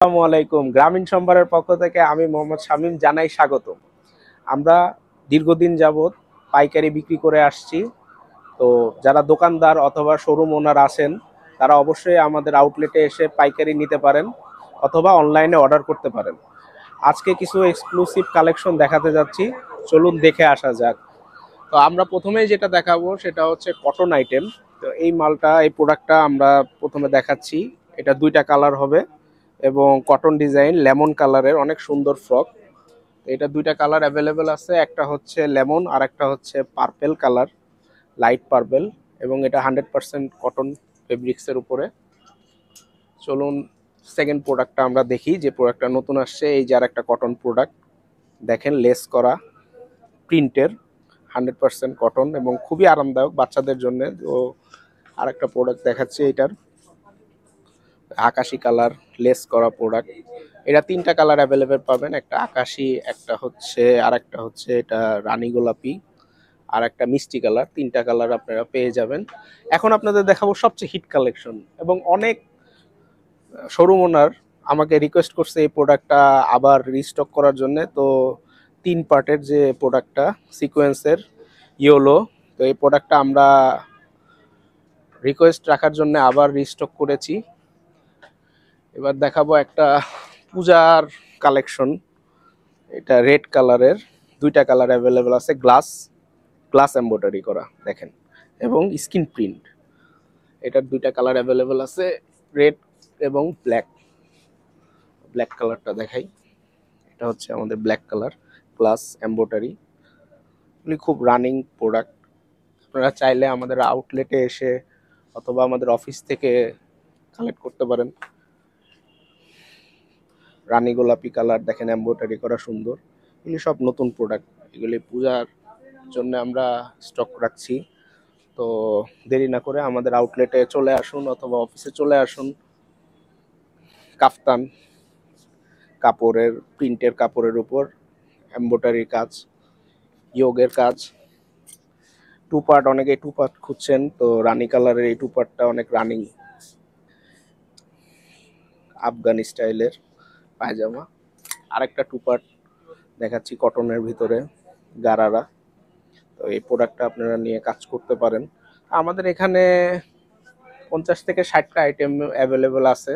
আসসালামু আলাইকুম। গ্রামীণ সম্ভারের পক্ষ থেকে আমি মোহাম্মদ শামীম জানাই স্বাগত। আমরা দীর্ঘদিন যাবৎ পাইকারি বিক্রি করে আসছি। তো যারা দোকানদার অথবা শোরুম ওনার আছেন তারা অবশ্যই আমাদের আউটলেটে এসে পাইকারি নিতে পারেন অথবা অনলাইনে অর্ডার করতে পারেন। আজকে কিছু এক্সক্লুসিভ কালেকশন দেখাতে যাচ্ছি, চলুন দেখে আসা যাক। তো আমরা প্রথমেই যেটা দেখাবো সেটা হচ্ছে কটন আইটেম। তো এই প্রোডাক্টটা আমরা প্রথমে দেখাচ্ছি। এটা দুইটা কালার হবে এবং কটন ডিজাইন লেমন কালারের অনেক সুন্দর ফ্রক। এটা দুইটা কালার অ্যাভেলেবেল আছে, একটা হচ্ছে লেমন আর একটা হচ্ছে পার্পেল কালার, লাইট পার্পেল, এবং এটা 100% কটন ফেব্রিক্সের উপরে। চলুন সেকেন্ড প্রোডাক্টটা আমরা দেখি, যে প্রোডাক্টটা নতুন আসছে। এই যে আর একটা কটন প্রোডাক্ট, দেখেন লেস করা প্রিন্টের, 100% কটন এবং খুবই আরামদায়ক বাচ্চাদের জন্য। তো আরেকটা প্রোডাক্ট দেখাচ্ছি, এটার আকাশি কালার লেস করা প্রোডাক্ট। এটা তিনটা কালার অ্যাভেলেবেল পাবেন, একটা আকাশি, একটা হচ্ছে আর একটা হচ্ছে এটা রানী গোলাপি, আর একটা মিষ্টি কালার। তিনটা কালার আপনারা পেয়ে যাবেন। এখন আপনাদের দেখাবো সবচেয়ে হিট কালেকশন, এবং অনেক শোরুম ওনার আমাকে রিকোয়েস্ট করছে এই প্রোডাক্টটা আবার রিস্টক করার জন্য। তো তিন পার্টের যে প্রোডাক্টটা সিকোয়েন্সের ইয়োলো, তো এই প্রোডাক্টটা আমরা রিকোয়েস্ট রাখার জন্য আবার রিস্টক করেছি। এবার দেখাবো একটা পূজার কালেকশন। এটা রেড কালারের, দুইটা কালার অ্যাভেলেবেল আছে, গ্লাস গ্লাস এমব্রয়ডারি করা দেখেন, এবং স্কিন প্রিন্ট। এটার দুইটা কালার অ্যাভেলেবেল আছে, রেড এবং ব্ল্যাক। ব্ল্যাক কালারটা দেখাই, এটা হচ্ছে আমাদের ব্ল্যাক কালার, গ্লাস এমব্রয়ডারি। এগুলি খুব রানিং প্রোডাক্ট। আপনারা চাইলে আমাদের আউটলেটে এসে অথবা আমাদের অফিস থেকে কালেক্ট করতে পারেন। রানী গোলাপি কালার দেখেন, এমব্রয়ডারি করা সুন্দর। এগুলি সব নতুন প্রোডাক্ট, এগুলি পূজার জন্য আমরা স্টক রাখছি। তো দেরি না করে আমাদের আউটলেটে চলে আসুন অথবা অফিসে চলে আসুন। কাফতান কাপড়ের, প্রিন্টের কাপড়ের উপর এমব্রয়ডারির কাজ, ইয়োগের কাজ, টু পার্ট, অনেকে টু পার্ট খুঁজছেন, তো রানী কালারের এই টু পার্টটা অনেক রানিং। আফগানি স্টাইলের পায়জামা, আরেকটা টু পার্ট দেখাচ্ছি কটনের ভিতরে, গারারা। তো এই প্রোডাক্টটা আপনারা নিয়ে কাজ করতে পারেন। আমাদের এখানে 50 থেকে 60টা আইটেম অ্যাভেলেবেল আছে,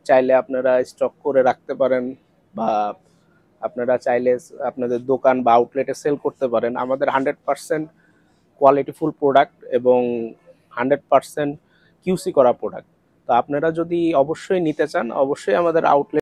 চাইলে আপনারা স্টক করে রাখতে পারেন, বা আপনারা চাইলে আপনাদের দোকান বা আউটলেটে সেল করতে পারেন। আমাদের 100% কোয়ালিটিফুল প্রোডাক্ট এবং 100% কিউসি করা প্রোডাক্ট। তো আপনারা যদি অবশ্যই নিতে চান, অবশ্যই আমাদের আউটলেট